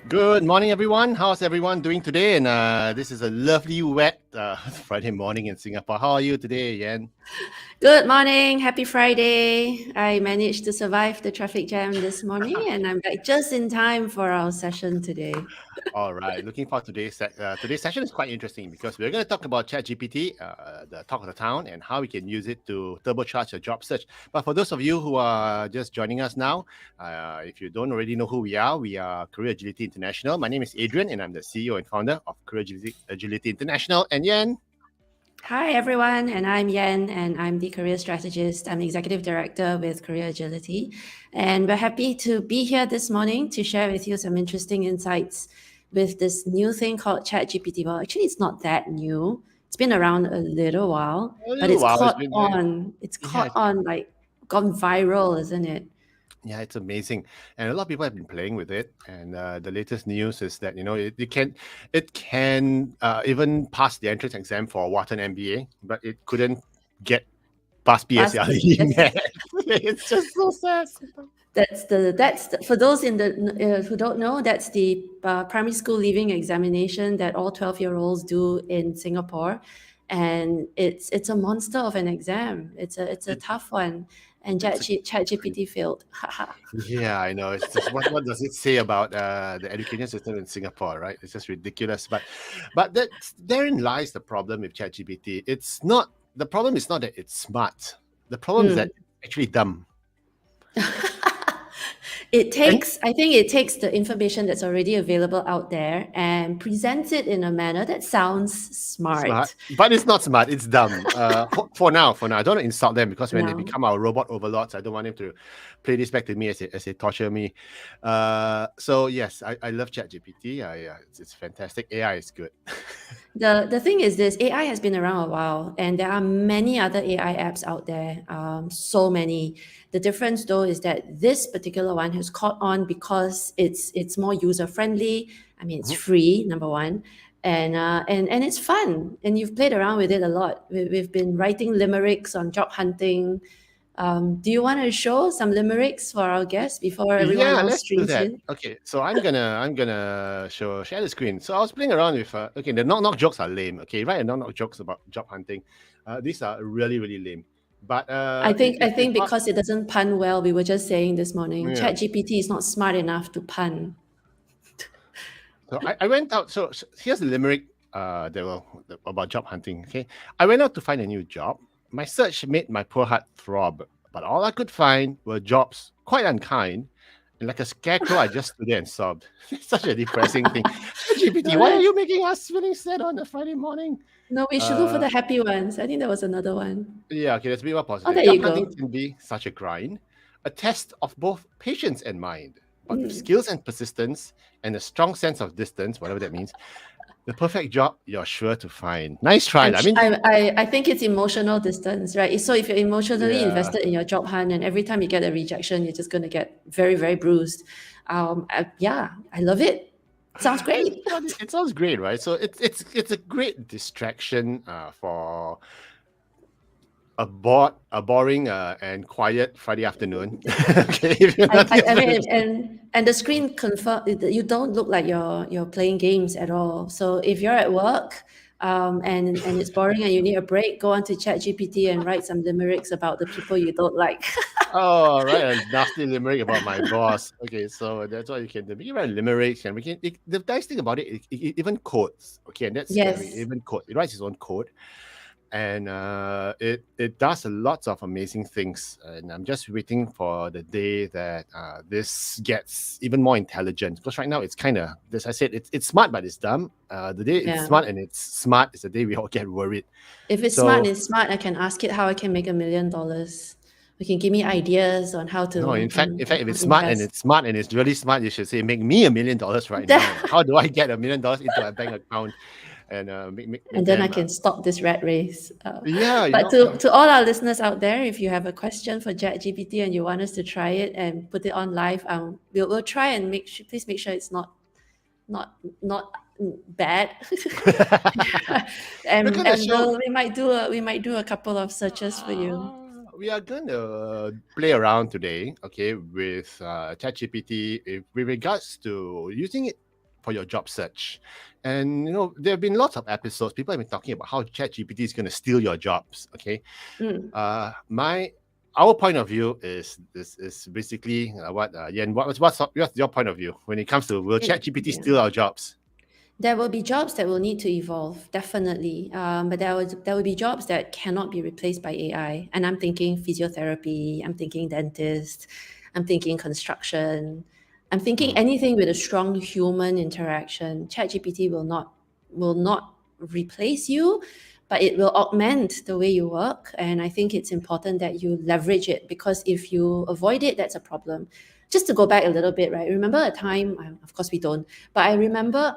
Good morning, everyone. How's everyone doing today? And this is a lovely, wet Friday morning in Singapore. How are you today, Yan? Good morning, happy Friday. I managed to survive the traffic jam this morning and I'm back just in time for our session today. All right. Looking forward to today's session is quite interesting because we're going to talk about ChatGPT, the talk of the town, and how we can use it to turbocharge your job search. But for those of you who are just joining us now, if you don't already know who we are Career Agility International. My name is Adrian, and I'm the CEO and founder of Career Agility International. And Yan. Hi everyone, and I'm Yen, and I'm the career strategist. I'm the executive director with Career Agility, and we're happy to be here this morning to share with you some interesting insights with this new thing called ChatGPT. Well, actually, it's not that new. It's been around a little while, A but little it's while. It's caught been on. It's yeah, caught on, like gone viral, isn't it? Yeah, it's amazing, and a lot of people have been playing with it. And the latest news is that it can even pass the entrance exam for Wharton MBA, but it couldn't get past Past PSLE. the Man. It's just so sad. That's for those in the who don't know. That's the primary school leaving examination that all 12-year-olds do in Singapore, and it's a monster of an exam. It's a It, tough one, and it's a ChatGPT failed. Yeah, I know. It's just what does it say about the education system in Singapore, right? It's just ridiculous. But therein lies the problem with ChatGPT. The problem is not that it's smart. The problem is that Hmm. it's actually dumb. And I think it takes the information that's already available out there and presents it in a manner that sounds smart, smart. but it's not smart. It's dumb. For now, I don't want to insult them because when they No. become our robot overlords, I don't want them to play this back to me as they torture me. So yes, I love ChatGPT. It's fantastic. AI is good. The thing is this, AI has been around a while and there are many other AI apps out there, so many. The difference though is that this particular one has caught on because it's more user friendly. I mean, it's Mhm. free, number one, and it's fun. And you've played around with it a lot. We've been writing limericks on job hunting. Do you want to show some limericks for our guests before everyone Yeah, else let's do streams that. in? Okay, so I'm gonna share the screen. So I was playing around with okay, the knock jokes are lame. Okay, right? And knock jokes about job hunting, these are really really lame. But I if think not, because it doesn't pun well, we were just saying this morning, yeah. ChatGPT is not smart enough to pun. So I went out. So here's the limerick. About job hunting. Okay, I went out to find a new job. My search made my poor heart throb, but all I could find were jobs quite unkind. And like a scarecrow, I just stood there and sobbed. It's such a depressing thing. ChatGPT, No, why are you making us feeling sad on a Friday morning? no, we should look for Uh, the happy ones. I think there was another one. yeah, okay, let's be more Oh, positive. there you Job hunting go. can be such a grind, a test of both patience and mind. But with Mm. skills and persistence and a strong sense of distance, whatever that means, the perfect job you're sure to find. Nice try. I mean, I think it's emotional distance, right? So if you're emotionally yeah. invested in your job hunt and every time you get a rejection, you're just going to get very, very bruised. Yeah, I love it. Sounds It's great. funny. It sounds great, right? So it's a great distraction for a boring and quiet Friday afternoon. Okay, if you're not I used to mean, it. and the screen confirm you don't look like you're playing games at all. So if you're at work, and it's boring and you need a break, go on to ChatGPT and write some limericks about the people you don't like. Oh, right, a nasty limerick about my boss. Okay, so that's what you can do. We can write limericks, and the nice thing about it even codes. Okay, and that's scary. Yes. Even code. It writes its own code, and it does lots of amazing things. And I'm just waiting for the day that this gets even more intelligent. Because right now it's kind of, as I said, it's smart but it's dumb. The day it's Yeah. smart and it's smart is the day we all get worried. If it's smart and So it's smart, I can ask it how I can make $1 million. You can give me ideas on how no, to if it's smart and invest. it's smart and it's really smart, you should say, make me $1 million right now. How do I get $1 million into a bank account and make And then I them can stop this rat race. yeah, But to all our listeners out there, if you have a question for ChatGPT and you want us to try it and put it on live, we'll try and please make sure it's not bad. we're and gonna and show we might do a couple of searches for you. we are gonna play around today, okay, with ChatGPT with regards to using it for your job search. And there have been lots of episodes. People have been talking about how ChatGPT is going to steal your jobs. Okay, our point of view is basically what Yen. What's your point of view when it comes to will ChatGPT steal our jobs? There will be jobs that will need to evolve, definitely. But there will be jobs that cannot be replaced by AI. And I'm thinking physiotherapy, I'm thinking dentist, I'm thinking construction, I'm thinking anything with a strong human interaction. ChatGPT will not replace you, but it will augment the way you work. And I think it's important that you leverage it, because if you avoid it, that's a problem. Just to go back a little bit, right? Remember a time, of course we don't, but I remember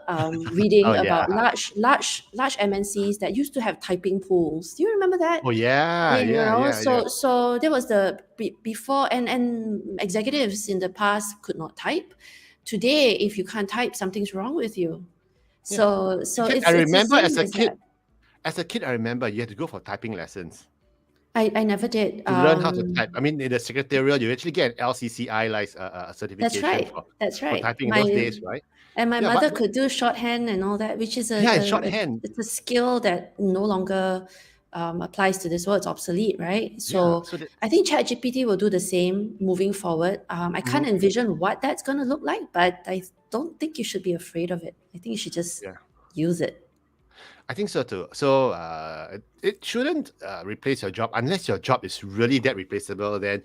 reading Oh yeah. about large MNCs that used to have typing pools. Do you remember that? Oh yeah. So there was before, and executives in the past could not type. Today, if you can't type, something's wrong with you. So In fact, it's I the remember same as a as kid. that. As a kid, I remember you had to go for typing lessons I never did. to learn how to type. I mean, in the secretarial, you actually get an LCCI That's certification right. That's for right. typing in those days, right? And my Yeah, mother could do shorthand and all that, which is it's shorthand. it's a skill that no longer applies to this world. It's obsolete, right? Yeah, So so that, I think ChatGPT will do the same moving forward. I can't envision what that's going to look like, but I don't think you should be afraid of it. I think you should just yeah. use it. I think so too. So it shouldn't replace your job unless your job is really that replaceable. Then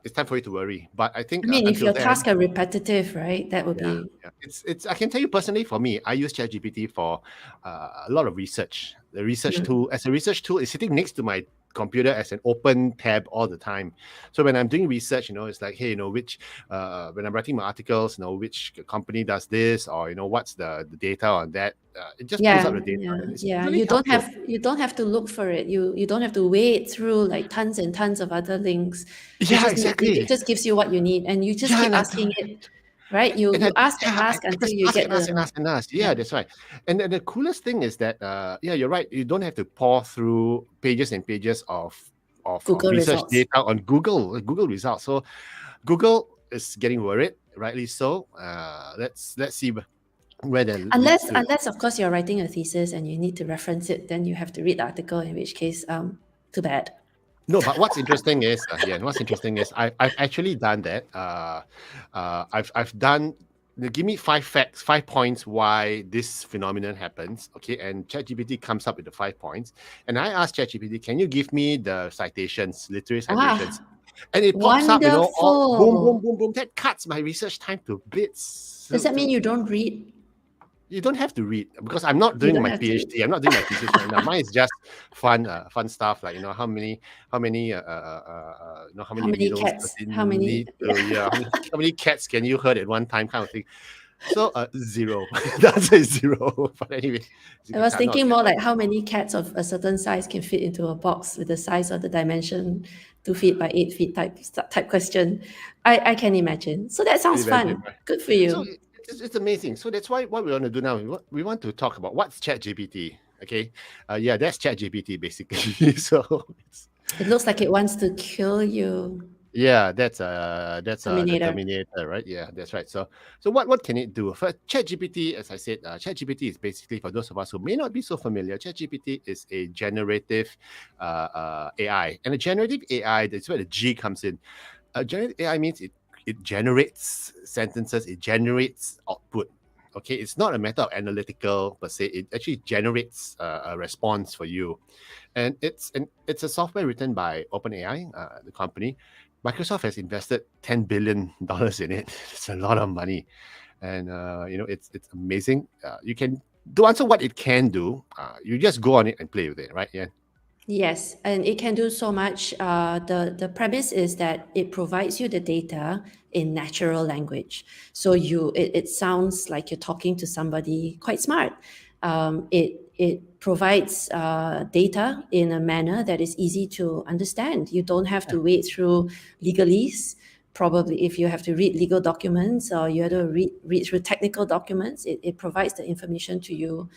it's time for you to worry. But I think I mean, if until your then, tasks are repetitive, right, that would yeah, be it's. I can tell you personally, for me, I use ChatGPT for a lot of research. The research tool, as a research tool, is sitting next to my computer as an open tab all the time. So when I'm doing research, it's like, hey, which when I'm writing my articles, which company does this, or what's the data on that. It just pulls out the data, and it's really helpful. You don't have to look for it. You don't have to wade through like tons and tons of other links. Yeah, exactly. It just gives you what you need, and you just Yeah, keep asking it, right? You ask and ask I until just you ask get and ask and the ask and ask. Yeah, that's right. And the coolest thing is that, you're right. You don't have to pour through pages and pages of Google research results. data on Google results. So Google is getting worried, rightly so. Let's see where that leads to. Unless of course you're writing a thesis and you need to reference it, then you have to read the article. In which case, too bad. No, but what's interesting is, I've actually done that. I've done. Give me 5 facts, 5 points why this phenomenon happens. Okay, and ChatGPT comes up with the 5 points, and I asked ChatGPT, "Can you give me the citations, literary citations?" And it pops up, all boom, boom, Wonderful. boom, boom. That cuts my research time to bits. Does that mean you don't read? You don't have to read, because I'm not You doing don't my have to read. PhD. I'm not doing my thesis right now. Mine is just fun stuff, like how many how many needles does it How many? need to, how many cats can you herd at one time, kind of thing. So 0. The answer is 0. But anyway, I was I'm not a thinking cat more lover. like how many cats of a certain size can fit into a box with the size of the dimension 2 feet by 8 feet type question. I can imagine. So that sounds Imagine, fun. right? Good for So you. it's amazing. So that's why what we want to do now. We want to talk about what's ChatGPT. Okay, yeah, that's ChatGPT basically. So it's, It looks like it wants to kill you. yeah, that's the Terminator. Terminator, right? Yeah, that's right. So what can it do? For ChatGPT, as I said, ChatGPT is basically, for those of us who may not be so familiar, ChatGPT is a generative AI, and a generative AI, that's where the G comes in. Generative AI means it generates sentences, it generates output. Okay, it's not a matter of analytical per se. It actually generates a response for you, and it's a software written by OpenAI, the company. Microsoft has invested $10 billion in it. It's a lot of money, and it's amazing. You can, to answer what it can do, you just go on it and play with it, right? Yeah. Yes, and it can do so much. The premise is that it provides you the data in natural language. So it sounds like you're talking to somebody quite smart. It provides data in a manner that is easy to understand. You don't have to wade through legalese. Probably if you have to read legal documents or you have to read through technical documents, it provides the information to you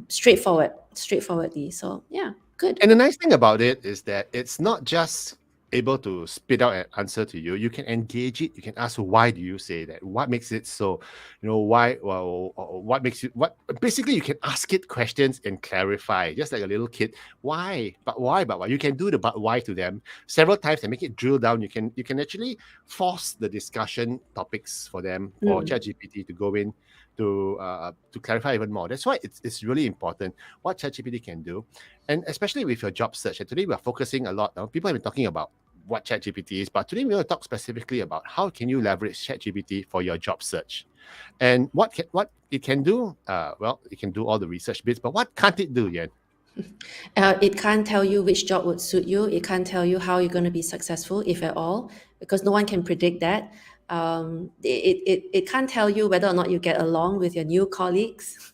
straightforwardly. So yeah, good. And the nice thing about it is that it's not just able to spit out an answer to you, you can engage it. You can ask, why do you say that? What makes it so? Why? Well, what makes you? What? Basically, you can ask it questions and clarify, just like a little kid. Why? But why? But why? You can do the but why to them several times and make it drill down. You can actually force the discussion topics for them, for Mm. ChatGPT to go in to clarify even more. That's why it's really important what ChatGPT can do, and especially with your job search. And today we're focusing a lot. People have been talking about what ChatGPT is, but today we're going to talk specifically about how can you leverage ChatGPT for your job search, and what it can do. Well, it can do all the research bits, but what can't it do yet? It can't tell you which job would suit you. It can't tell you how you're going to be successful, if at all, because no one can predict that. It can't tell you whether or not you get along with your new colleagues.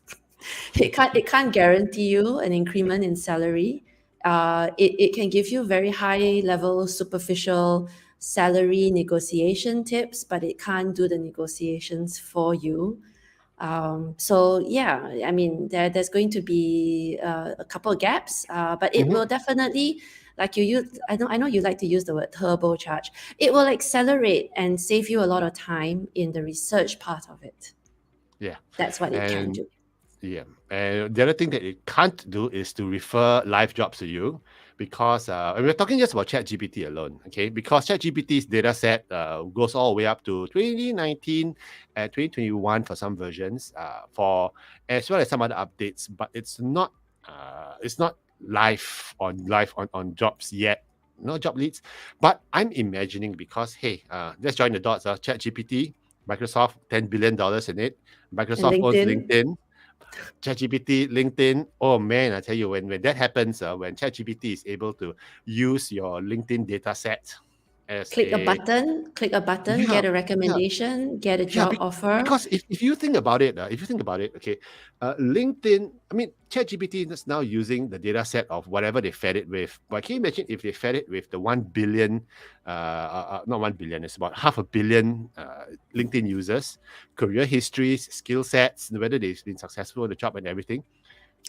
It can't guarantee you an increment in salary. It can give you very high level, superficial salary negotiation tips, but it can't do the negotiations for you. So yeah, I mean, there's going to be a couple of gaps, but it Mhm. will definitely, like you use, I know you like to use the word turbocharge. It will accelerate and save you a lot of time in the research part of it. Yeah, That's what it can and do. yeah, and the other thing that it can't do is to refer live jobs to you, because and we're talking just about ChatGPT alone, okay? Because ChatGPT's data set goes all the way up to 2019 and 2021 for some versions, for as well as some other updates, but it's not live on jobs yet. No job leads, but I'm imagining, because hey, let's join the dots. ChatGPT, Microsoft, $10 billion in it. And Microsoft owns LinkedIn, LinkedIn, ChatGPT, LinkedIn. Oh man, I tell you, when that happens, when ChatGPT is able to use your LinkedIn data set as click a button, yeah, get a yeah, recommendation, get a yeah, job offer. because if you think about it, okay, LinkedIn, I mean, ChatGPT is now using the data set of whatever they fed it with. But can you imagine if they fed it with the 1 billion, not 1 billion, it's about half a billion LinkedIn users, career histories, skill sets, whether they've been successful in the job and everything.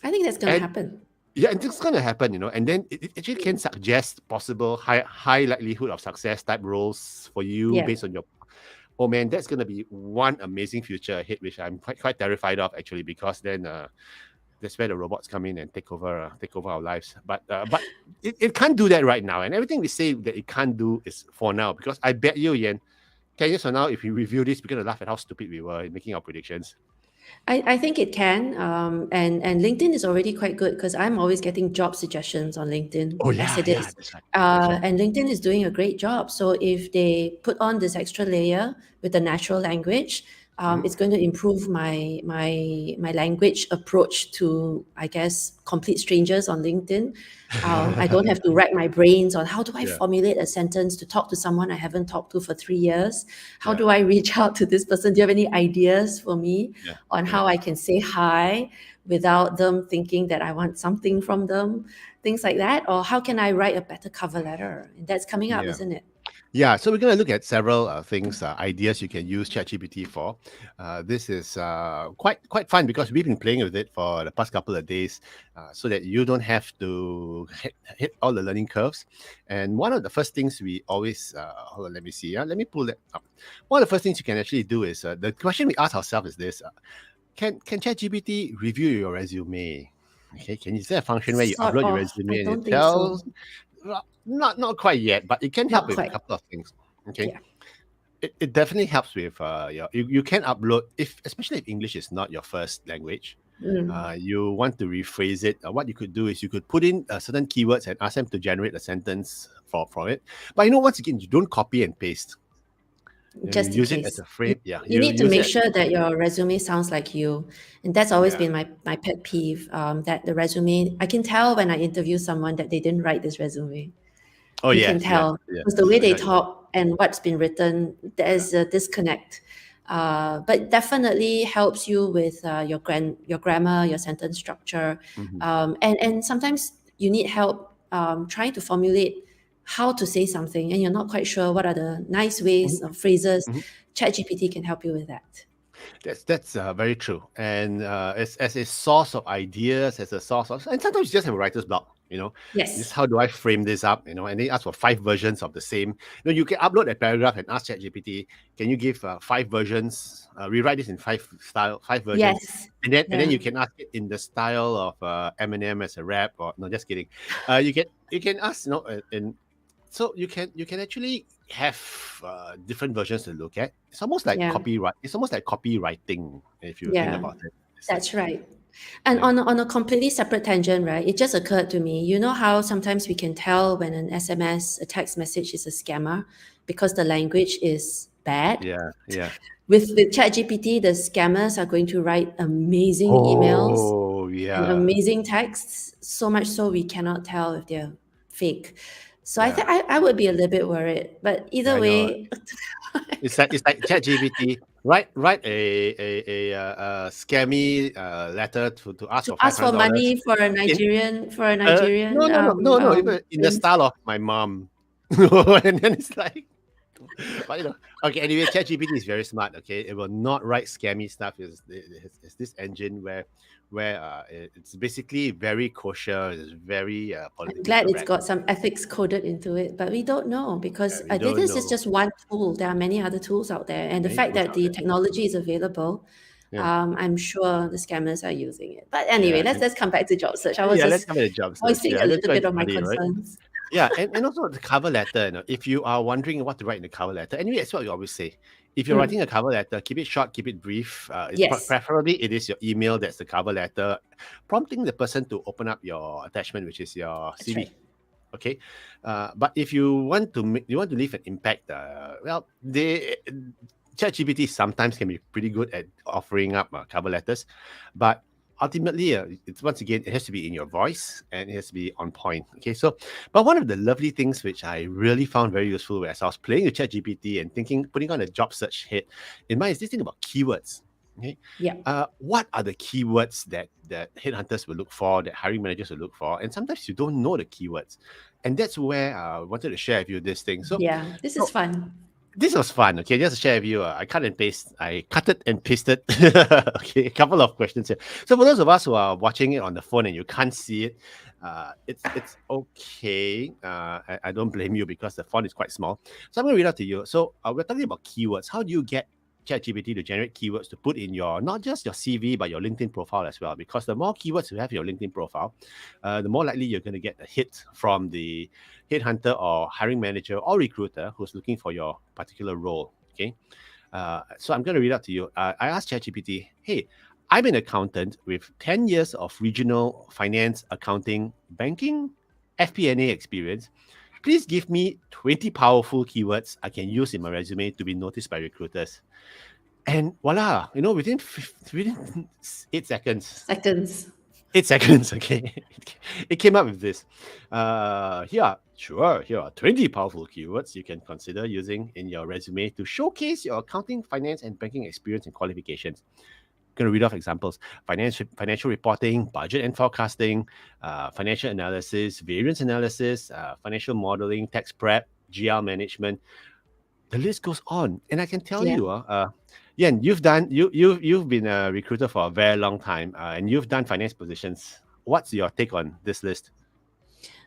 I think that's going to And happen. yeah, and it's gonna happen, and then it actually can suggest possible high likelihood of success type roles for you Yeah. based on your. Oh man, that's gonna be one amazing future ahead, which I'm quite terrified of actually, because then that's where the robots come in and take over our lives. But it can't do that right now, and everything we say that it can't do is for now, because I bet you, Yan, 10 years from now, if we review this, we're gonna laugh at how stupid we were in making our predictions. I think it can. And LinkedIn is already quite good because I'm always getting job suggestions on LinkedIn Oh as yeah, it yeah, is. that's right. That's right. And LinkedIn is doing a great job. So if they put on this extra layer with the natural language, Mhm. it's going to improve my language approach to, I guess, complete strangers on LinkedIn. I don't have to rack my brains on how do I Yeah, formulate a sentence to talk to someone I haven't talked to for 3 years. How yeah, do I reach out to this person? Do you have any ideas for me yeah, on yeah, how I can say hi without them thinking that I want something from them? Things like that. Or how can I write a better cover letter? And that's coming up, yeah. isn't it? Yeah, so we're going to look at several things, ideas you can use ChatGPT for. This is quite fun, because we've been playing with it for the past couple of days, so that you don't have to hit all the learning curves. And one of the first things we always, hold on, let me see. Let me pull that up. One of the first things you can actually do is, the question we ask ourselves is this: Can ChatGPT review your resume? Okay, is there a function where you Sort upload your of. I resume and it don't think so. tells? Well, not quite yet, but it can help Not with a quite. couple of things. Okay, Yeah. it definitely helps with you can upload, if especially if English is not your first language. Mm. You want to rephrase it. What you could do is you could put in certain keywords and ask them to generate a sentence from it. But once again, you don't copy and paste. You Just in use it as case. a frame. Yeah, You you need to use make it. sure that your resume sounds like you. And that's always Yeah. been my pet peeve, that the resume, I can tell when I interview someone that they didn't write this resume. Oh You can yes, yes, tell yes. because the way they Yeah, yeah, talk and what's been written, yeah. there's a disconnect. But definitely helps you with your grammar, your sentence structure, Hmm. and sometimes you need help trying to formulate how to say something, and you're not quite sure what are the nice ways Hmm. or phrases. Hmm. ChatGPT can help you with that. That's very true. And as a source of ideas, as a source of, and sometimes you just have a writer's block. You know, this Yes. how do I frame this up? You know, and they ask for 5 versions of the same. You know, you can upload a paragraph and ask ChatGPT, can you give 5 versions? Rewrite this in 5 versions, Yes. and then Yeah. you can ask it in the style of Eminem as a rap, or no, just kidding. You can ask, and so you can actually have different versions to look at. It's almost like Yeah. copyright. It's almost like copywriting if you think Yeah. about it as That's such. right. And Yeah. on a completely separate tangent, right? It just occurred to me. You know how sometimes we can tell when an SMS, a text message is a scammer because the language is bad. Yeah. Yeah. With ChatGPT, the scammers are going to write amazing emails Oh, and yeah. amazing texts, so much so we cannot tell if they're fake. So I Yeah. think I would be a little bit worried. But Yeah, either I know. way, It's like ChatGPT. Write a scammy letter to ask to for ask for $500. money for a In Nigerian no, no, no, no, no. Even in the prince. style of my mom. And then it's like, but okay. Anyway, ChatGPT is very smart. Okay, it will not write scammy stuff. It's this engine where it's basically very kosher. It's very I'm politically glad it's correct. got some ethics coded into it, but we don't know because We don't this is know just one tool. There are many other tools out there, and the many fact tools that out the there. technology is available, Yeah, I'm sure the scammers are using it. But anyway, yeah, let's come back to job search. I was yeah. Let's just come at a job search. voicing Yeah, a that's little quite bit of my funny, right? concerns. Yeah, and also the cover letter. If you are wondering what to write in the cover letter, anyway, that's what we always say. If you're Mm, writing a cover letter, keep it short, keep it brief. yes, Preferably it is your email that's the cover letter, prompting the person to open up your attachment, which is your that's CV. right. Okay, but if you want to leave an impact, well, they ChatGPT sometimes can be pretty good at offering up cover letters, but ultimately, it's once again it has to be in your voice and it has to be on point. Okay, so but one of the lovely things which I really found very useful as I was playing with ChatGPT and putting on a job search hit in mind is this thing about keywords. Okay, Yeah. what are the keywords that headhunters will look for, that hiring managers will look for, and sometimes you don't know the keywords, and that's where I wanted to share with you this thing. So, Yeah, this is so fun. this was fun. Okay, just to share with you, I cut it and pasted. Okay, a couple of questions here. So for those of us who are watching it on the phone and you can't see it, it's okay. I don't blame you because the font is quite small. So I'm going to read out to you. So we're talking about keywords. How do you get ChatGPT to generate keywords to put in your not just your CV but your LinkedIn profile as well? Because the more keywords you have in your LinkedIn profile, the more likely you're going to get a hit from the headhunter or hiring manager or recruiter who's looking for your particular role. Okay. So I'm going to read out to you. I asked ChatGPT, hey, I'm an accountant with 10 years of regional finance, accounting, banking, FP&A experience. Please give me 20 powerful keywords I can use in my resume to be noticed by recruiters. And voila, within 8 seconds, Seconds. 8 seconds, okay. It came up with this. Here are 20 powerful keywords you can consider using in your resume to showcase your accounting, finance, and banking experience and qualifications. Going to read off examples: financial reporting, budget and forecasting, financial analysis, variance analysis, financial modeling, tax prep, GL management. The list goes on, and I can tell Yeah. you, Yan, you've been a recruiter for a very long time, and you've done finance positions. What's your take on this list?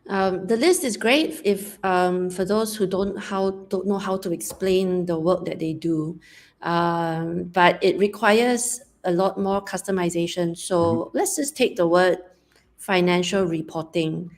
The list is great if for those who don't know how to explain the work that they do, but it requires a lot more customization. Mm-hmm, So let's just take the word financial reporting.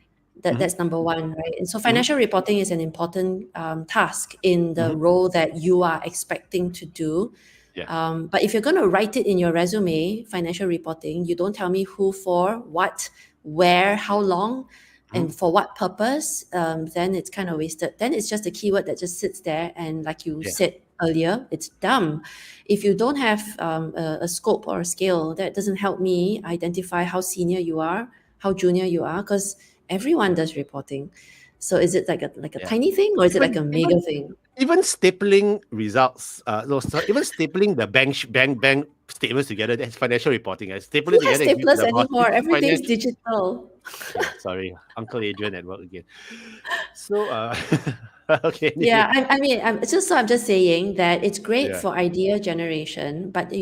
mm-hmm, That's number one, right? And so mm-hmm, financial reporting is an important task in the mm-hmm. role that you are expecting to do. Yeah, But if you're going to write it in your resume, financial reporting, you don't tell me who for, what, where, how long, mm-hmm, and for what purpose, then it's kind of wasted. Then it's just a keyword that just sits there. And like you yeah, said earlier, it's dumb. If you don't have a scope or a scale, that doesn't help me identify how senior you are, how junior you are, because everyone does reporting. So is it like a yeah. tiny thing or is it like Even a even mega thing? even stapling results, no, sorry, even stapling the bank statements together, that's financial reporting. I staple Who it has together and give to staplers the boss. anymore? It's Everything's financial. digital. Okay, sorry, Uncle Adrian at work again. So, Okay, Yeah, anyway. I'm just saying that it's great Yeah. for idea generation, but Mhm,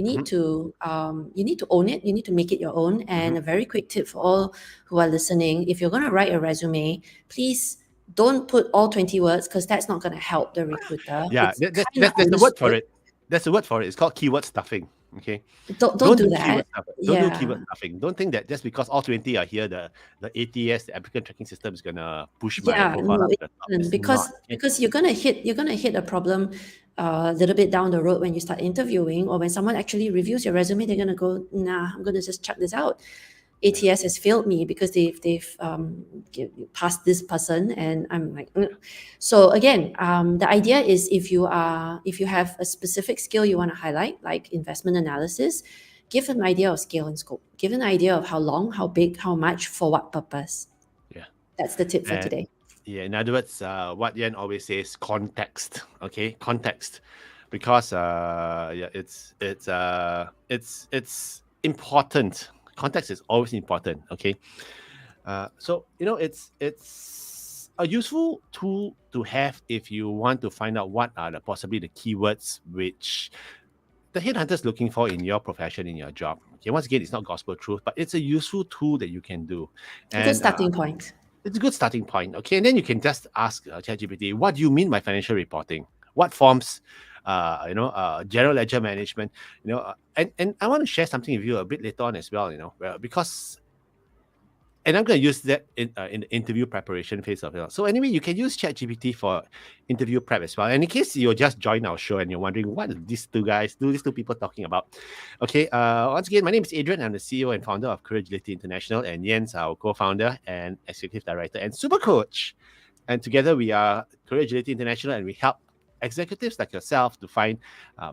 you need to own it. You need to make it your own. mhm. And a very quick tip for all who are listening: if you're going to write a resume, please don't put all 20 words because that's not going to help the recruiter. Yeah, It's kind of there's a word for understood. it. There's a word for it. It's called keyword stuffing. Okay, Don't don't do do keyword that. stuffing. Don't do keyword Yeah. stuffing. Don't think that just because all 20 are here, the ATS, the applicant tracking system, is gonna push my Yeah, profile no, up it to the top. isn't It's not. Okay. because you're gonna hit a problem a little bit down the road when you start interviewing or when someone actually reviews your resume. They're gonna go, nah, I'm gonna just chuck this out. Yeah. ATS has failed me because passed this person, and I'm like, "Ugh." So again, the idea is if you have a specific skill you want to highlight, like investment analysis, give an idea of scale and scope. Give an idea of how long, how big, how much, for what purpose. Yeah. That's the tip for And today. yeah, in other words, what Yan always says, context. Okay, context, because yeah, it's important. Context is always important. Okay, so it's a useful tool to have if you want to find out what are possibly the keywords which the headhunter's looking for in your profession, in your job. Okay, once again, it's not gospel truth, but it's a useful tool that you can do, A good and starting point. it's a good starting point. Okay, and then you can just ask ChatGPT, what do you mean by financial reporting? What forms? General ledger management. And I want to share something with you a bit later on as well. Because and I'm going to use that in the interview preparation phase of it. So anyway, you can use ChatGPT for interview prep as well. And in case you just joined our show and you're wondering what are these two people talking about? Okay, once again, my name is Adrian. I'm the CEO and founder of Career Agility International, and Jens, our co-founder and executive director and super coach. And together we are Career Agility International, and we help executives like yourself to find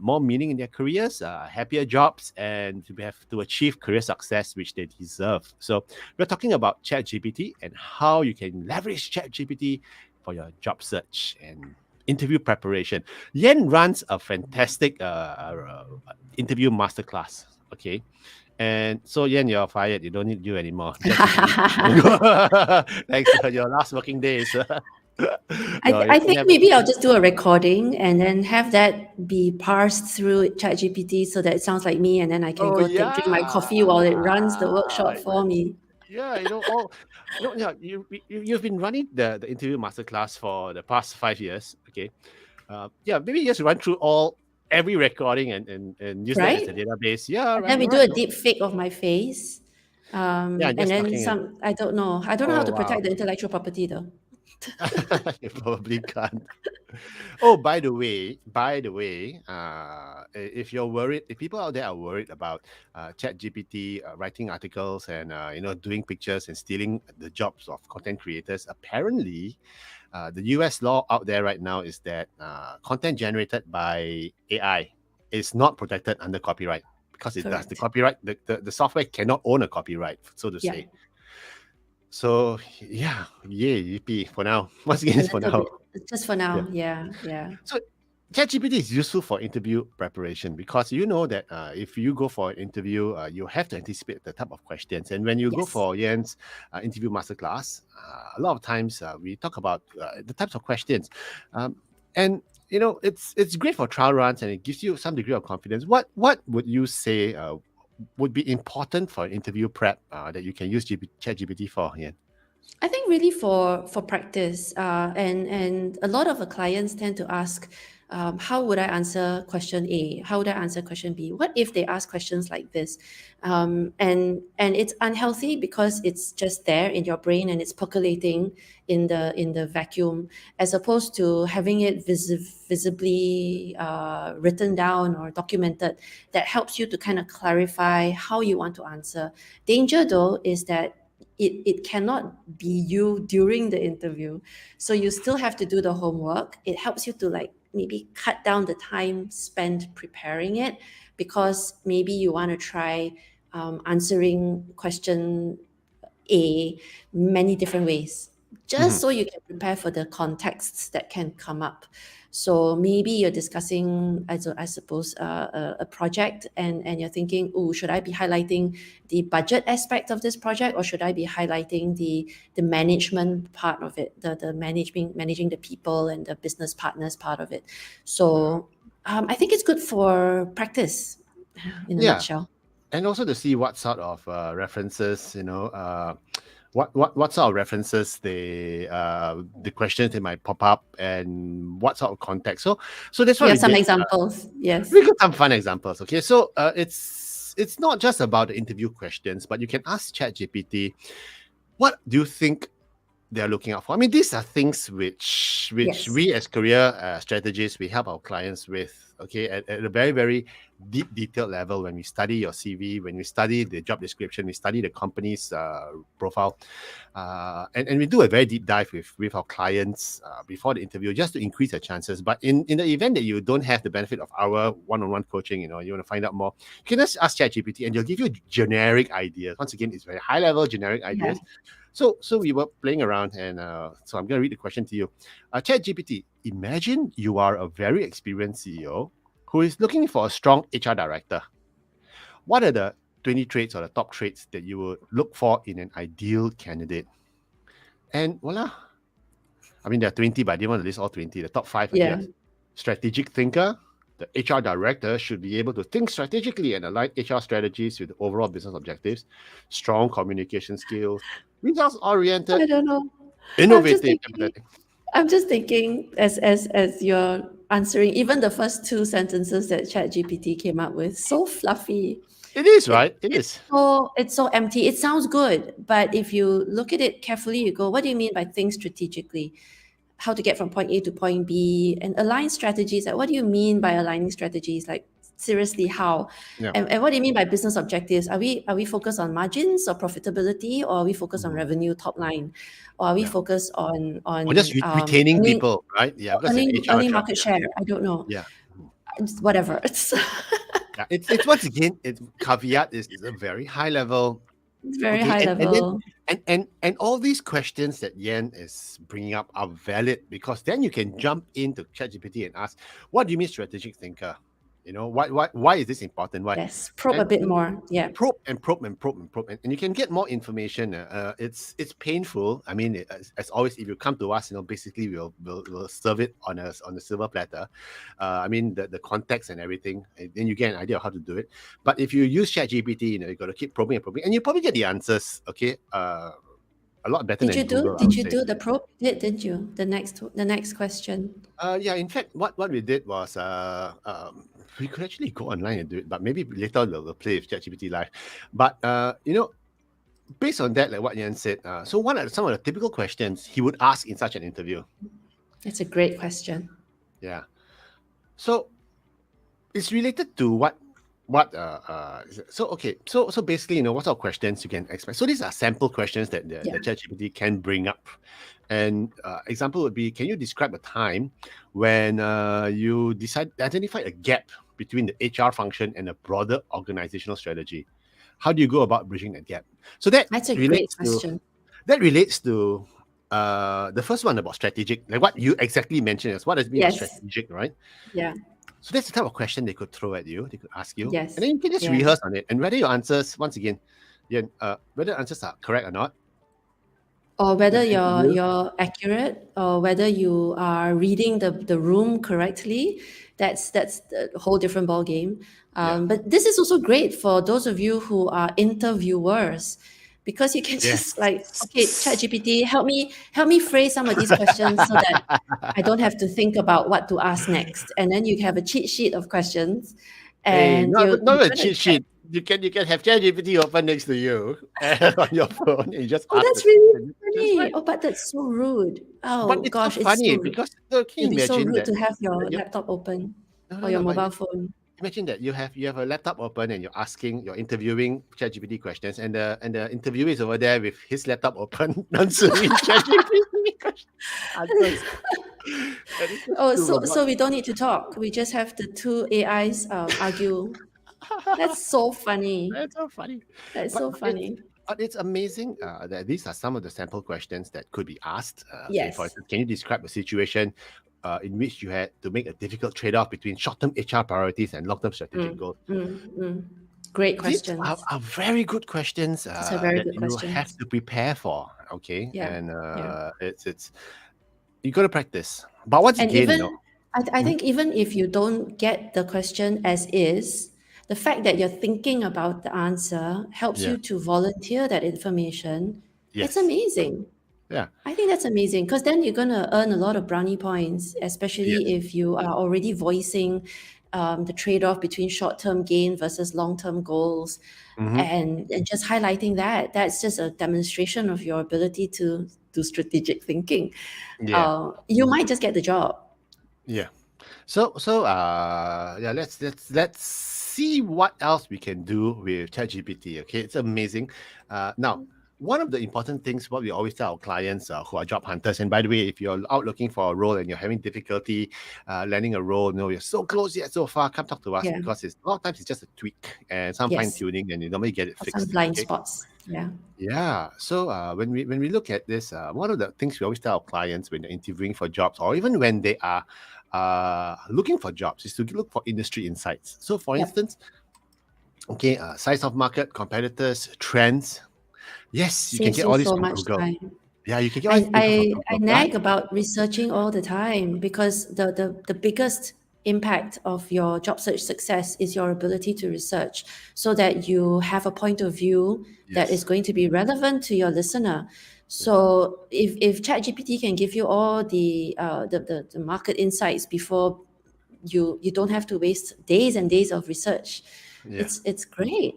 more meaning in their careers, happier jobs, and to achieve career success which they deserve. So we're talking about ChatGPT and how you can leverage ChatGPT for your job search and interview preparation. Yen runs a fantastic interview masterclass. Okay. And so, Yen, you're fired. You don't need you anymore. ChatGPT. Thanks for your last working days. No, I you can think have. maybe I'll just do a recording and then have that be parsed through ChatGPT so that it sounds like me, and then I can Oh go drink my yeah, coffee while it runs the workshop for me. yeah. Yeah. You've been running the interview masterclass for the past 5 years. Okay. Yeah. Maybe just run through every recording and use that as Right? a database. Yeah. And then Right. we do Right. a deep fake of my face. Yeah. And Just then talking it. some, I don't know. I don't know how Oh to wow. protect the intellectual property though. You probably can't. Oh, by the way, if you're worried, if people out there are worried about ChatGPT writing articles and doing pictures and stealing the jobs of content creators, apparently, the U.S. law out there right now is that content generated by AI is not protected under copyright because it does the Correct. copyright. The software cannot own a copyright, so to Yeah. say. So yeah, yay, yippee for now. Once again, A it's for little now. bit. Just for Yeah. now. Yeah. Yeah. So ChatGPT is useful for interview preparation because you know that if you go for an interview, you have to anticipate the type of questions. And when you go Yes. for Yen's interview masterclass, a lot of times we talk about the types of questions, and it's great for trial runs and it gives you some degree of confidence. What would you say would be important for interview prep that you can use ChatGPT for, Yen? I think really for practice, and a lot of the clients tend to ask, how would I answer question A? How would I answer question B? What if they ask questions like this? And it's unhealthy because it's just there in your brain and it's percolating in the vacuum, as opposed to having it visibly written down or documented. That helps you to kind of clarify how you want to answer. Danger though is that it cannot be you during the interview, so you still have to do the homework. It helps you to like maybe cut down the time spent preparing it, because maybe you want to try answering question A many different ways. just so you can prepare for the contexts that can come up. So maybe you're discussing, I suppose, a project, and you're thinking, oh, should I be highlighting the budget aspect of this project, or should I be highlighting the management part of it, the managing the people and the business partners part of it? So I think it's good for practice, in a Yeah. nutshell. And also to see what sort of references, what sort of references the questions they might pop up, and what sort of context. So that's You what have we some did. examples, yes. We got some fun examples. Okay, so it's not just about the interview questions, but you can ask ChatGPT, what do you think they're looking out for? I mean, these are things which Yes. we as career strategists, we help our clients with, okay, at a very, very deep, detailed level. When we study your CV, when we study the job description, we study the company's profile, and we do a very deep dive with our clients before the interview, just to increase your chances. But in the event that you don't have the benefit of our one-on-one coaching, you want to find out more, you can just ask ChatGPT and you'll give you generic ideas. Once again, it's very high level generic ideas. So we were playing around, and so I'm going to read the question to you. ChatGPT, imagine you are a very experienced CEO who is looking for a strong HR director. What are the 20 traits or the top traits that you would look for in an ideal candidate? And voila. I mean, there are 20, but I didn't want to list all 20. The top 5 are Yeah. here. Strategic thinker. The HR director should be able to think strategically and align HR strategies with overall business objectives. Strong communication skills. Results oriented. I don't know. Innovative. I'm just thinking as you're answering, even the first 2 sentences that ChatGPT came up with, so fluffy. It is, right? It is. It's so empty. It sounds good, but if you look at it carefully, you go, what do you mean by think strategically? How to get from point A to point B, and align strategies. Like, what do you mean by aligning strategies? Like, seriously, how? Yeah. And what do you mean by business objectives? Are we focused on margins or profitability, or are we focused on revenue top line, or are we focused on Or just retaining people, right? Yeah, because earning HR job, market share? I don't know. Yeah. Whatever. Yeah, it's once again, it's caveat is a very high level. It's very Okay, high level. And all these questions that Yen is bringing up are valid, because then you can jump into ChatGPT and ask, what do you mean strategic thinker? Why is this important? Why? Yes, probe a bit more. Yeah. Probe, and you can get more information. It's painful. I mean, as always, if you come to us, basically we'll serve it on a silver platter. I mean, the context and everything, and then you get an idea of how to do it. But if you use ChatGPT, you got to keep probing, and you probably get the answers. Okay, a lot better than Google. Did you do the probe? Didn't you? The next question. Yeah. In fact, what we did was we could actually go online and do it, but maybe later we'll play with ChatGPT live. But based on that, like what Yan said, so what are some of the typical questions he would ask in such an interview? That's a great question. Yeah. So it's related to what so basically, what sort of questions you can expect. So these are sample questions that the ChatGPT can bring up. And example would be, can you describe a time when you identify a gap between the HR function and a broader organizational strategy? How do you go about bridging that gap? So that's a great question. That relates to the first one about strategic, like what you exactly mentioned is what does it mean by strategic, right? Yeah. So that's the type of question they could throw at you. They could ask you, yes. And then you can just rehearse on it. And whether your answers, once again, whether answers are correct or not, or whether you're accurate, or whether you are reading the room correctly, that's a whole different ball game. But this is also great for those of you who are interviewers, because you can just okay, ChatGPT, help me phrase some of these questions so that I don't have to think about what to ask next. And then you have a cheat sheet of questions. And not a cheat sheet. You can have ChatGPT open next to you on your phone. And you just that's really funny. But that's so rude. But it's so funny, it's so because can you imagine so rude that to have your laptop open or your mobile phone. Imagine that you have a laptop open and you're interviewing ChatGPT questions, and the interviewer is over there with his laptop open answering ChatGPT questions. So we don't need to talk. We just have the two AIs argue. That's so funny. That's so funny. That's so funny. But it's amazing that these are some of the sample questions that could be asked. Okay, for Yes. instance, can you describe a situation in which you had to make a difficult trade-off between short-term HR priorities and long-term strategic Mm, goals? Great These questions. are very good questions These are very that good you have questions. to prepare for. Okay, Yeah. and Yeah. it's you got to practice. But once And again, even I Mhm. think even if you don't get the question as is, the fact that you're thinking about the answer helps Yeah, you to volunteer that information. It's yes, amazing. yeah, I think that's amazing because then you're going to earn a lot of brownie points, especially yes, if you are already voicing the trade off between short term gain versus long term goals, hmm, and just highlighting that. That's just a demonstration of your ability to do strategic thinking. yeah, You might just get the job. yeah. So yeah, let's see what else we can do with ChatGPT. Okay, it's amazing. Now, one of the important things what we always tell our clients who are job hunters, and by the way, if you're out looking for a role and you're having difficulty landing a role, you're so close yet so far, come talk to us Yeah. because it's a lot of times it's just a tweak and some fine Yes. tuning, and you normally get it Or some fixed. blind Okay. spots. Yeah. Yeah. So when we look at this, one of the things we always tell our clients when they're interviewing for jobs, or even when they are looking for jobs, is to look for industry insights. So, for Yep. instance, okay, size of market, competitors, trends. Yes, you can Saves get you all this so from much Google. time. Yeah, you can get all this I, info from I Google, but nag about researching all the time because the biggest impact of your job search success is your ability to research so that you have a point of view that is yes, going to be relevant to your listener. yeah, So if ChatGPT can give you all the market insights before you don't have to waste days and days of research, yeah. it's great.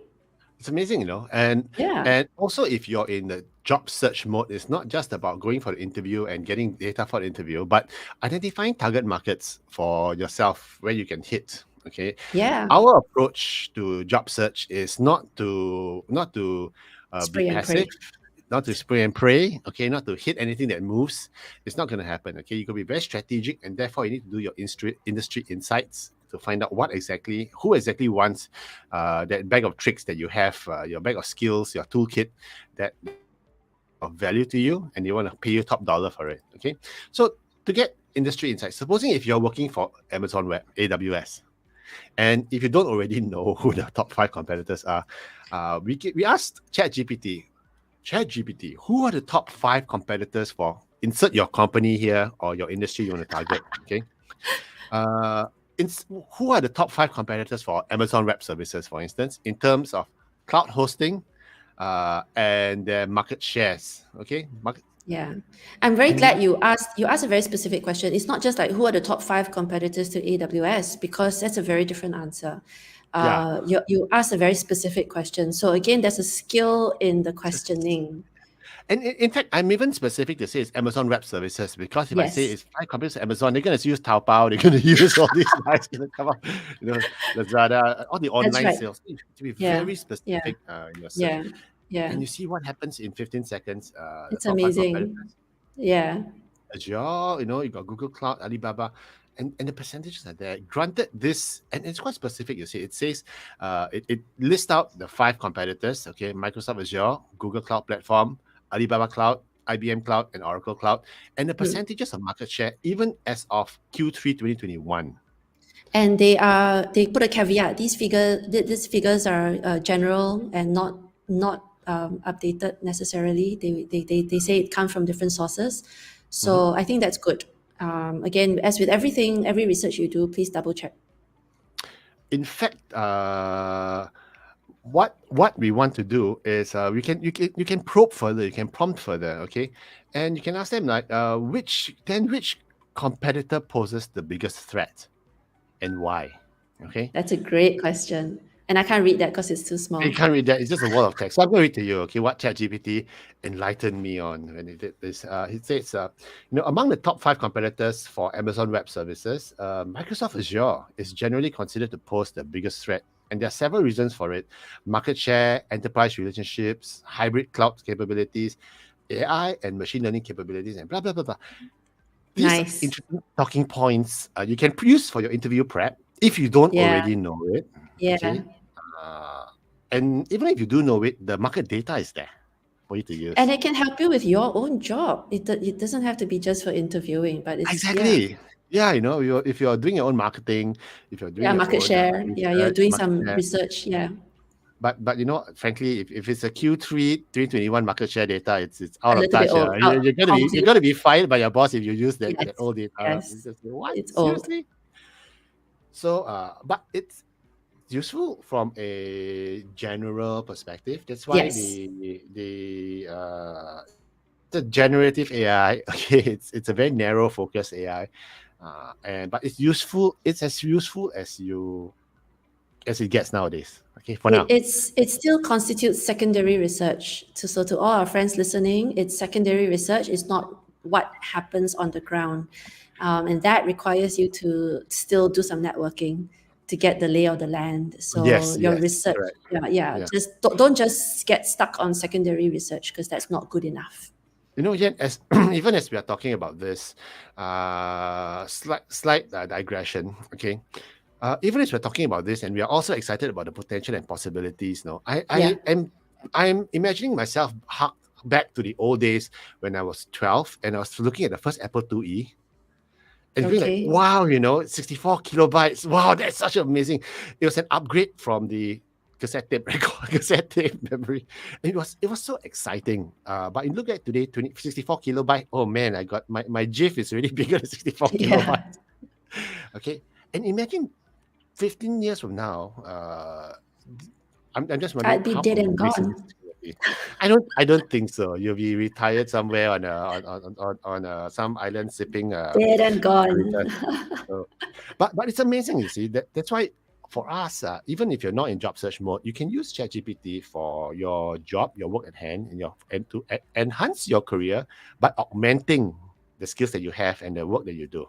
It's amazing, and Yeah. and also if you're in the job search mode, it's not just about going for the interview and getting data for the interview, but identifying target markets for yourself where you can hit. Okay, Yeah. our approach to job search is not to be Spray and passive, pray. not to spray and pray. Okay, not to hit anything that moves. It's not going to happen. Okay, you can be very strategic, and therefore you need to do your industry insights to find out who exactly wants that bag of tricks that you have, your bag of skills, your toolkit that of value to you, and they want to pay you top dollar for it. Okay, so to get industry insights, supposing if you're working for Amazon Web, AWS, and if you don't already know who the top 5 competitors are, we asked ChatGPT, who are the top 5 competitors for insert your company here or your industry you want to target? Okay, uh, who are the top 5 competitors for Amazon Web Services, for instance, in terms of cloud hosting and their market shares? Okay, Yeah. I'm very and glad you asked a very specific question. It's not just like who are the top five competitors to AWS, because that's a very different answer. yeah. You asked a very specific question. So again, there's a skill in the questioning. And in fact, I'm even specific to say it's Amazon Web Services because if I say Yes, it's 5 companies to Amazon, they're going to use Taobao, they're going to use all these guys, going to come up, Lazada, all the that's online right. sales. You have to be Yeah, very yeah, specific in your search. yeah, yeah. And you see what happens in 15 seconds. The It's top 5 competitors, amazing. Yeah, Azure, you got Google Cloud, Alibaba, and the percentages are there. Granted, this, and it's quite specific, you see, it says, it lists out the 5 competitors, okay, Microsoft Azure, Google Cloud Platform, Alibaba Cloud, IBM Cloud, and Oracle Cloud, and the Mm. percentages of market share, even as of Q3 2021. And they put a caveat. These figures are general and not updated necessarily. They say it comes from different sources, Mhm. so I think that's good. Again, as with everything, every research you do, please double check. In fact, what we want to do is you can probe further, you can prompt further, okay, and you can ask them like which competitor poses the biggest threat and why. Okay, That's a great question, and I can't read that because it's too you small. can't read that; it's just a wall of text. So I'm going to read to you. Okay, what ChatGPT enlightened me on when it did this. It says, among the top 5 competitors for Amazon Web Services, Microsoft Azure is generally considered to pose the biggest threat. And there are several reasons for it: market share, enterprise relationships, hybrid cloud capabilities, AI and machine learning capabilities, and blah blah blah blah. These are Nice. interesting talking points you can use for your interview prep if you don't Yeah, already know it. yeah, Okay, and even if you do know it, the market data is there. for you to And use. it can help you with your own job. It doesn't have to be just for interviewing, but it's, yeah. Exactly. Yeah, if you're doing your own marketing, if you're doing Yeah, your market own share. Yeah, you're research, doing market some share. research. Yeah, But frankly, if it's a Q3 2021 market share data, it's a out of little bit touch. old, You're, out, you're gonna be you're obsolete. gonna be fired by your boss if you use that Yes, old data. You yes, just say, what? it's old. Seriously? So but it's useful from a general perspective. That's why Yes, the generative AI. Okay, it's a very narrow focus AI, and but it's useful. It's as useful as it gets nowadays. Okay, for now. it still constitutes secondary research. So to all our friends listening, it's secondary research. It's not what happens on the ground, and that requires you to still do some networking to get the lay of the land. So Yes, your yes, research, correct. yeah, Yeah. just don't just get stuck on secondary research because that's not good enough. Jen, as even as we are talking about this, slight digression. Okay, even as we're talking about this, and we are also excited about the potential and possibilities. No, Yeah. I'm imagining myself back to the old days when I was 12 and I was looking at the first Apple IIe and being like, Okay. wow, 64 kilobytes. Wow, that's such amazing. It was an upgrade from the cassette tape record, cassette tape memory. And it was so exciting. But you look at today, 64 kilobyte. Oh man, I got my GIF is really bigger than 64 Yeah. kilobytes. Okay. And imagine 15 years from now, I'm just wondering I'd be how dead and amazing this gone. is going to be. I don't think so. You'll be retired somewhere on some island sipping Dead and gone. margaritas. So, but it's amazing. You see that's why for us, even if you're not in job search mode, you can use ChatGPT for your job, your work at hand, and to enhance your career by augmenting the skills that you have and the work that you do.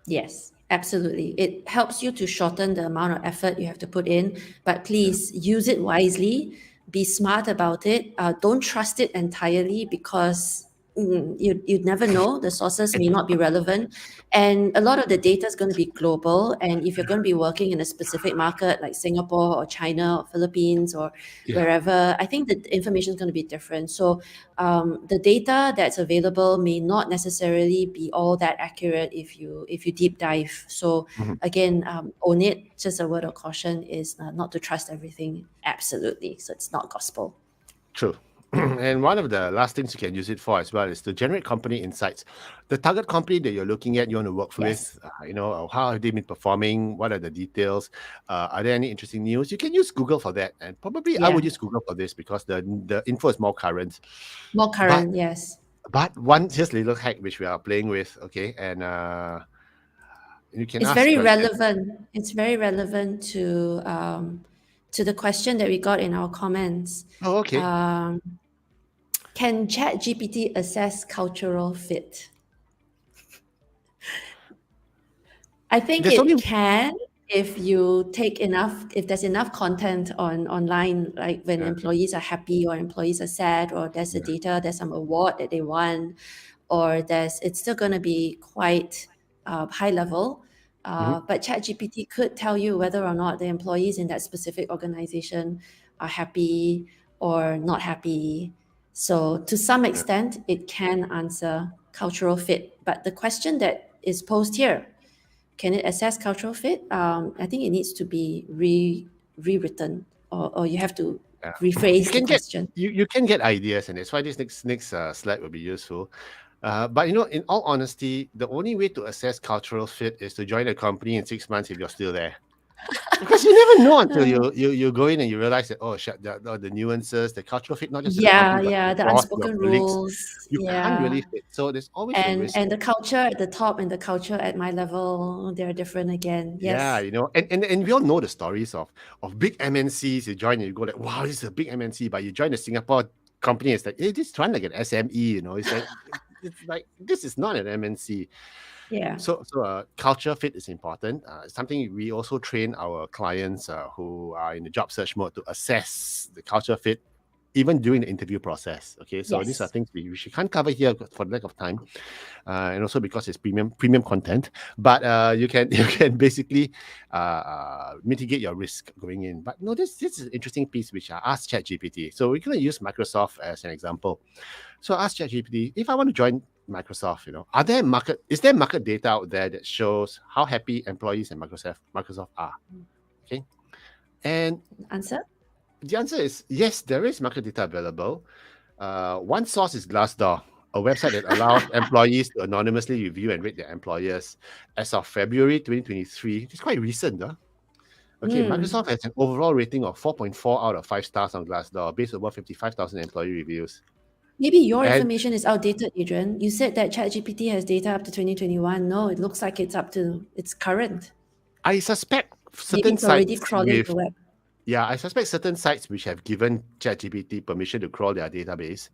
Yes, absolutely. It helps you to shorten the amount of effort you have to put in, but Yeah. please use it wisely. Be smart about it. Don't trust it entirely because you'd never know. The sources And may not be relevant. And a lot of the data is going to be global. And if you're going to be working in a specific market like Singapore or China or Philippines or yeah, wherever, I think the information is going to be different. So the data that's available may not necessarily be all that accurate if you deep dive. So mhm, again, own it. Just a word of caution is not to trust everything absolutely. So it's not gospel. true. And one of the last things you can use it for as well is to generate company insights. The target company that you're looking at, you want to work Yes. with, how have they been performing? What are the details? Are there any interesting news? You can use Google for that, and probably I Yeah. would use Google for this because the info is more current. More But current. Yes. here's a little hack which we are playing with, okay, and you can It's ask very questions. relevant. It's very relevant to the question that we got in our comments. Oh, okay. Um, can ChatGPT assess cultural fit? I think There's it only can if there's enough content online, like when yeah, employees are happy or employees are sad, or there's a yeah. data, there's some award that they won, or it's still going to be quite high level. Mhm. But ChatGPT could tell you whether or not the employees in that specific organization are happy or not happy. So to some Yeah. extent, it can answer cultural fit. But the question that is posed here, can it assess cultural fit? I think it needs to be rewritten, or you have to Yeah. You rephrase the can get question. you can get ideas, and that's why this next slide will be useful. But in all honesty, the only way to assess cultural fit is to join a company in 6 months if you're still there. Because you never know until you go in and you realize that, oh shit, the nuances, the cultural fit, not just to the Yeah, company but to yeah, your the boss, your unspoken colleagues, rules. you can't Yeah, really fit. So there's always a and risk. and the culture at the top and the culture at my level, they're different again. Yeah, Yes. and we all know the stories of big MNCs. You join and you go like, wow, this is a big MNC, but you join a Singapore company, it's like, hey, this is run like an SME, it's like this is not an MNC. Yeah. So culture fit is important. It's something we also train our clients who are in the job search mode to assess the culture fit even during the interview process. Okay, so these are Yes. things we can't cover here for the lack of time, and also because it's premium content. But you can you can basically mitigate your risk going in. But no, this is an interesting piece which I asked ChatGPT. So we're going to use Microsoft as an example. So I asked ChatGPT, if I want to join Microsoft, is there market data out there that shows how happy employees in Microsoft are? Okay, and Answer? the answer is yes, there is market data available. One source is Glassdoor, a website that allows employees to anonymously review and rate their employers. As of February 2023, it's quite recent, huh? Okay, Mm. Microsoft has an overall rating of 4.4 out of 5 stars on Glassdoor, based on over 55,000 employee reviews. Maybe your And information is outdated, Adrian. You said that ChatGPT has data up to 2021. No, it looks like it's current. I suspect Maybe certain it's already sites crawling the web. I suspect certain sites which have given ChatGPT permission to crawl their database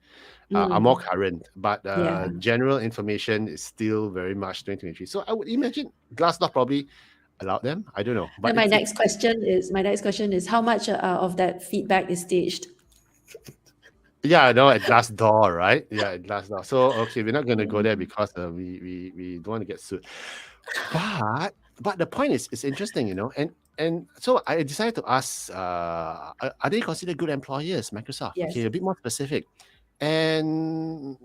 are more current, but Yeah. general information is still very much 2023. So I would imagine Glassdoor probably allowed them. I don't know, but Then my next question is how much of that feedback is staged? yeah, I know at Glassdoor, right? Yeah, at Glassdoor. So okay, we're not going to go there because we don't want to get sued. But the point is, it's interesting, and so I decided to ask, are they considered good employers, Microsoft? Okay, Yes. a bit more specific, and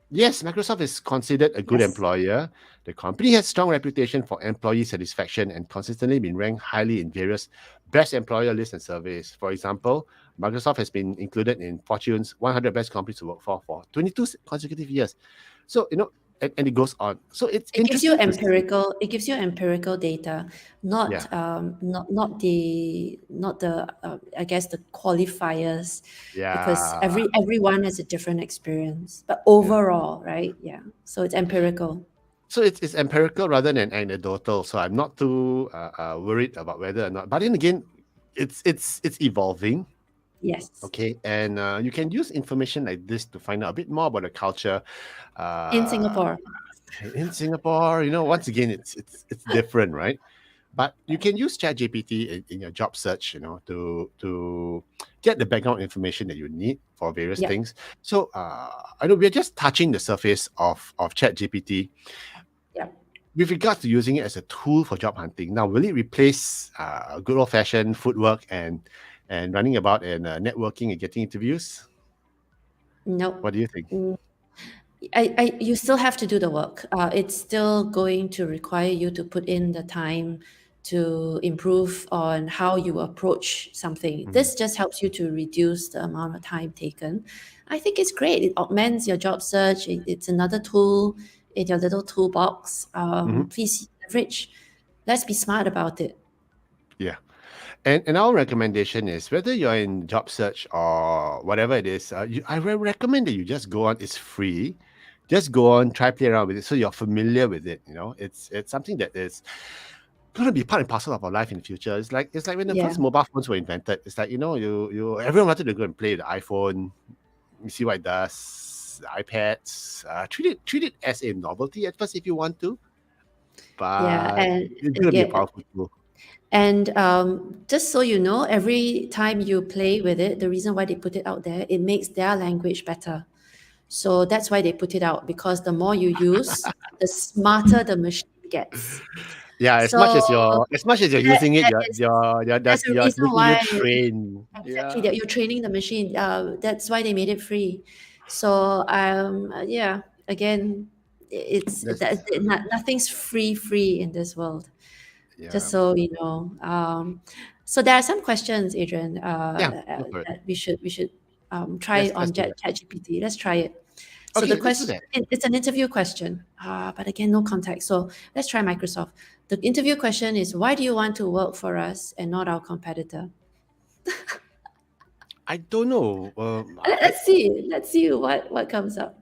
yes, Microsoft is considered a good Yes. employer. The company has strong reputation for employee satisfaction and consistently been ranked highly in various best employer lists and surveys. For example, Microsoft has been included in Fortune's 100 best companies to work for 22 consecutive years. So, and it goes on. So it's It gives you interesting to see. empirical data, Yeah, not the I guess the qualifiers, because yeah, everyone has a different experience. But yeah. overall, right? Yeah. So it's empirical. So it's empirical rather than anecdotal. So I'm not too worried about whether or not. But then again, it's evolving. Yes. Okay, and you can use information like this to find out a bit more about the culture In uh, Singapore. in Singapore. Once again, it's different, right? But you can use ChatGPT in your job search, to get the background information that you need for various Yep. things. So I know we're just touching the surface of ChatGPT Yep. with regards to using it as a tool for job hunting. Now, will it replace good old fashioned footwork and running about and networking and getting interviews? Nope. What do you think? You still have to do the work. It's still going to require you to put in the time to improve on how you approach something. Mhm. This just helps you to reduce the amount of time taken. I think it's great. It augments your job search. It's another tool in your little toolbox. Mhm. Please leverage. Let's be smart about it. Yeah. And our recommendation is whether you're in job search or whatever it is, I recommend that you just go on. It's free. Just go on, try play around with it, so you're familiar with it. It's something that is going to be part and parcel of our life in the future. It's like when the Yeah. first mobile phones were invented. It's like you everyone wanted to go and play with the iPhone. You see what it does. The iPads. Treat it as a novelty at first if you want to, Yeah. but it's going to be a Yeah, powerful tool. and just so you know, every time you play with it, the reason why they put it out there, it makes their language better. So that's why they put it out, because the more you use, the smarter the machine gets. Yeah, So as much as you're that, using it, that is there's a you're reason making you why train. exactly Yeah, that you're training the machine. That's why they made it free. So yeah, again, it's that's nothing's free in this world. Just yeah, so you know. So there are some questions, Adrian, yeah. Go for it. that we should try Let's on do that. ChatGPT. Let's try it. So the Okay, let's do question, that. it's an interview question, but again, no context. So let's try Microsoft. The interview question is, why do you want to work for us and not our competitor? I don't know. Let's see what comes up.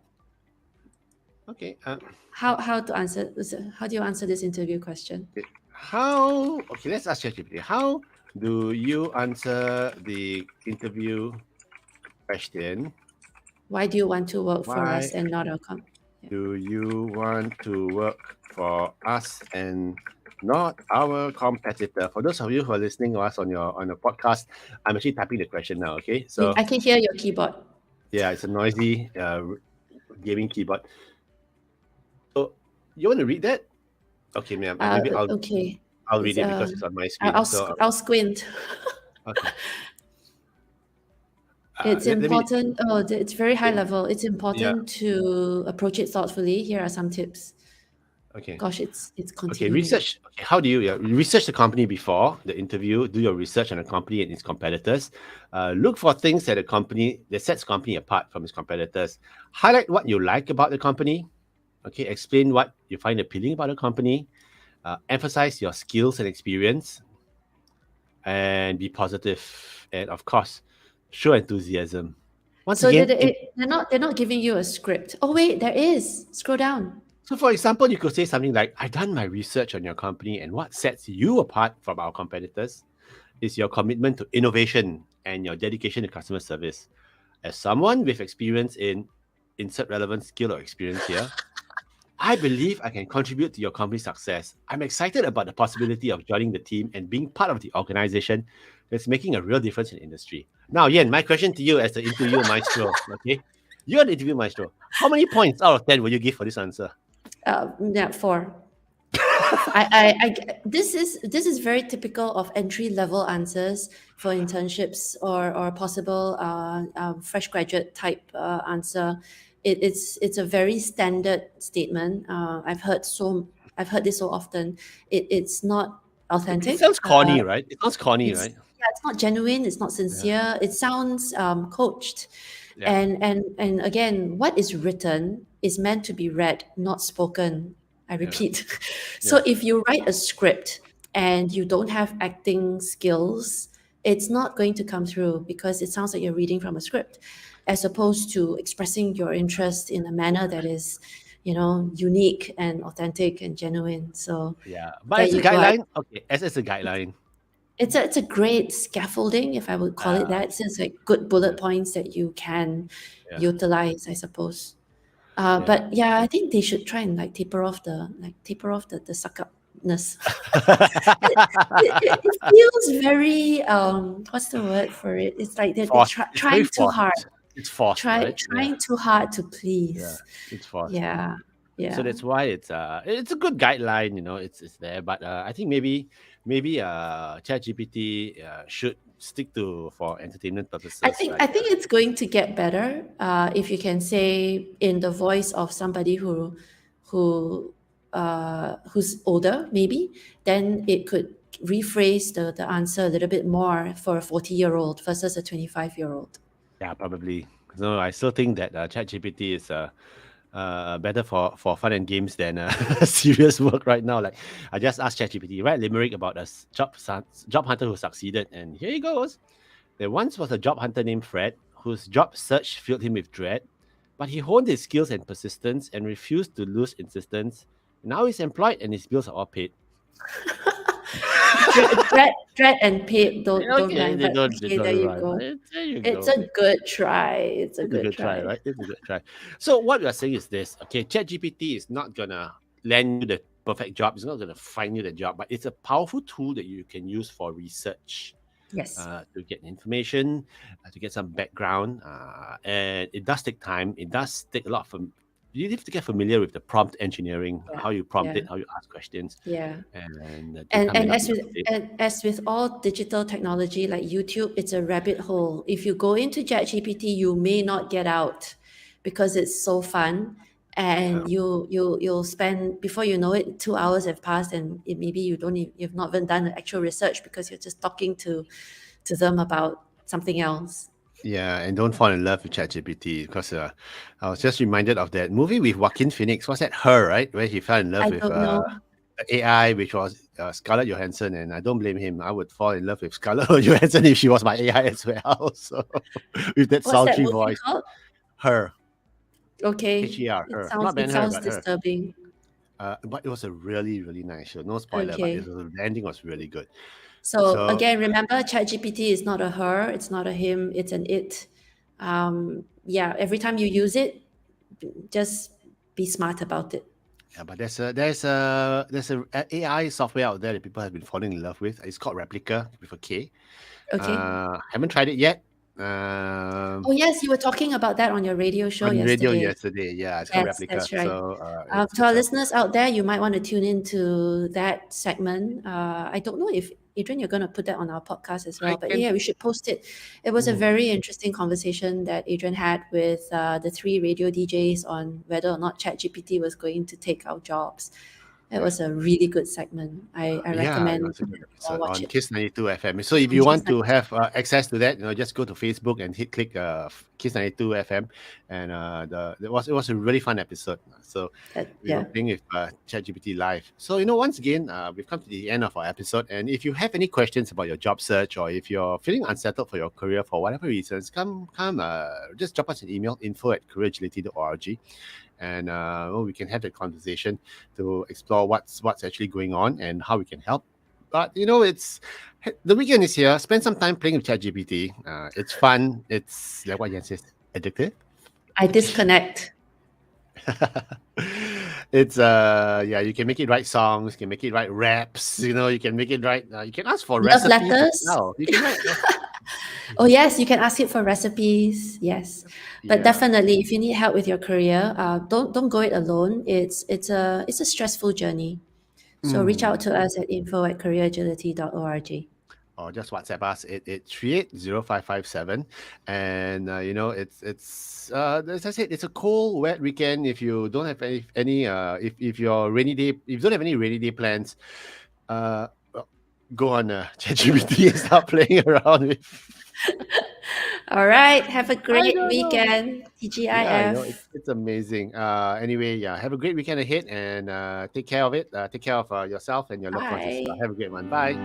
Okay. How to answer? How do you answer this interview question? How? Okay, let's ask ChatGPT. How do you answer the interview question? Why do you want to work for Why us and not our do you want to work for us and not our competitor. For those of you who are listening to us on your podcast, I'm actually typing the question now. Okay, so I can hear your keyboard. yeah, it's a noisy gaming keyboard. So you want to read that? Okay, ma'am. Maybe Okay. I'll read It's it because it's on my I'll screen. So I'll squint. okay, It's let me. important. Oh, it's very high Okay, level. It's yeah. important to approach it thoughtfully. Here are some tips. Okay. Gosh, it's Okay, continuing. research. Okay, how do you, you research the company before the interview? Do your research on the company and its competitors. Look for things that a company that sets company apart from its competitors. Highlight what you like about the company. Okay, explain what you find appealing about the company. Emphasize your skills and experience, and be positive. And of course, show enthusiasm. Once So again, they're not giving you a script. Oh wait, there is. Scroll down. so, for example, you could say something like, I've done my research on your company, and what sets you apart from our competitors is your commitment to innovation and your dedication to customer service. As someone with experience in insert relevant skill or experience here, I believe I can contribute to your company's success. I'm excited about the possibility of joining the team and being part of the organization that's making a real difference in industry. Now, Yen, my question to you as the interview maestro, okay? You're the interview maestro. How many points out of 10 will you give for this answer? Yeah, 4. This is very typical of entry level answers for internships or possible fresh graduate type answer. It's a very standard statement. I've heard this so often. It's not It authentic. sounds corny, right? It sounds corny, It's right? yeah, it's not genuine. It's not Yeah. sincere. It sounds coached. Yeah. And again, what is written is meant to be read, not spoken. I Yeah. repeat. So Yeah. if you write a script and you don't have acting skills, it's not going to come through because it sounds like you're reading from a script, as opposed to expressing your interest in a manner that is, unique and authentic and genuine. So Yeah. But there as a you go. guideline, okay, as a guideline. It's a great scaffolding, if I would call it that. It's like good Yeah. bullet points that you can Yeah. utilize, I suppose. Yeah. But yeah, I think they should try and taper off the suck upness. It feels very what's the word for it? It's like they're Forced. It's very trying too hard, forced. It's forced, right? Yeah. trying too hard to Yeah. please. It's forced. Yeah, So yeah. that's why it's a good guideline, it's there. But I think maybe ChatGPT should stick to for entertainment purposes, I right? think it's going to get better if you can say in the voice of somebody who who's older, maybe. Then it could rephrase the answer a little bit more for a 40-year-old versus a 25-year-old. Yeah, probably. No, I still think that ChatGPT is better for fun and games than serious work right now. Like I just asked ChatGPT, write limerick about a job hunter who succeeded, and here he goes. There once was a job hunter named Fred whose job search filled him with dread, but he honed his skills and persistence and refused to lose insistence. Now he's employed and his bills are all paid. Dread and paid don't Okay, rhyme, but they okay, there don't you rhyme. go. There you It's go. a good try. It's a It's a good good try, try. right? It's a good try. So what we are saying is this: okay, ChatGPT is not gonna land you the perfect job. It's not gonna find you the job, but it's a powerful tool that you can use for research, Yes. to get information, to get some background, and it does take time. It does take a lot of. You have to get familiar with the prompt engineering, Yeah. how you prompt Yeah. it, how you ask questions, Yeah. and the data may not be up to date. As with all digital technology like YouTube, it's a rabbit hole. If you go into ChatGPT, you may not get out because it's so fun, Yeah. and you'll spend, before you know it, 2 hours have passed, and maybe you've not even done the actual research because you're just talking to them about something else. Yeah, and don't fall in love with ChatGPT because I was just reminded of that movie with Joaquin Phoenix. Was that Her, right? Where he fell in love I with don't know. AI, which was Scarlett Johansson, and I don't blame him. I would fall in love with Scarlett Johansson if she was my AI as well. So with that What's that sultry movie voice, called? Her, Okay, Her, it Her, sounds not Ben Her, but Her. disturbing. But it was a really, really nice show. No spoiler, but Okay. the ending was really good. So So again, remember, ChatGPT is not a her, it's not a him, it's an it. Yeah, every time you use it, just be smart about it. Yeah, but there's a AI software out there that people have been falling in love with. It's called Replica with a K. Okay. Haven't tried it yet. Oh, yes, you were talking about that on your radio show On radio yesterday. yesterday. Yeah, it's called Yes, Replica. that's right. So To our it's a listeners out there, you might want to tune into that segment. I don't know if Adrian, you're going to put that on our podcast as I well, but can. yeah, we should post it. It was a Mm, very interesting conversation that Adrian had with the three radio DJs on whether or not ChatGPT was going to take our jobs. It yeah. was a really good segment. I Yeah, it recommend was a good you all episode watch on it Kiss 92 FM. So if on you Kiss want to 92. have access to that, just go to Facebook and click Kiss 92 FM, and it was a really fun episode. So we were Yeah. playing with ChatGPT live. So once again, we've come to the end of our episode, and if you have any questions about your job search, or if you're feeling unsettled for your career for whatever reasons, come just drop us an email, info@careeragility.org, and we can have that conversation to explore what's actually going on and how we can help. But it's the weekend is here. Spend some time playing with ChatGPT. It's fun. It's like what Jan says, addictive. I disconnect. It's yeah, you can make it write songs, you can make it write raps, you can make it write you can ask for Love recipes as letters. well. You can write Oh, yes, you can ask it for recipes. Yes, but yeah. definitely, if you need help with your career, don't go it alone. It's a stressful journey. So reach out Mm. to us at info@careeragility.org. Or just WhatsApp us 88380557. And as I said, it's a cold, wet weekend. If you don't have any if your rainy day, if you don't have any rainy day plans, well, go on ChatGPT and start playing around with. All right, have a I great don't know. weekend. Yeah, TGIF. it's amazing. Anyway, yeah, have a great weekend ahead, and take care of it. Take care of yourself and your loved ones as well. Bye. Have a great one. Bye.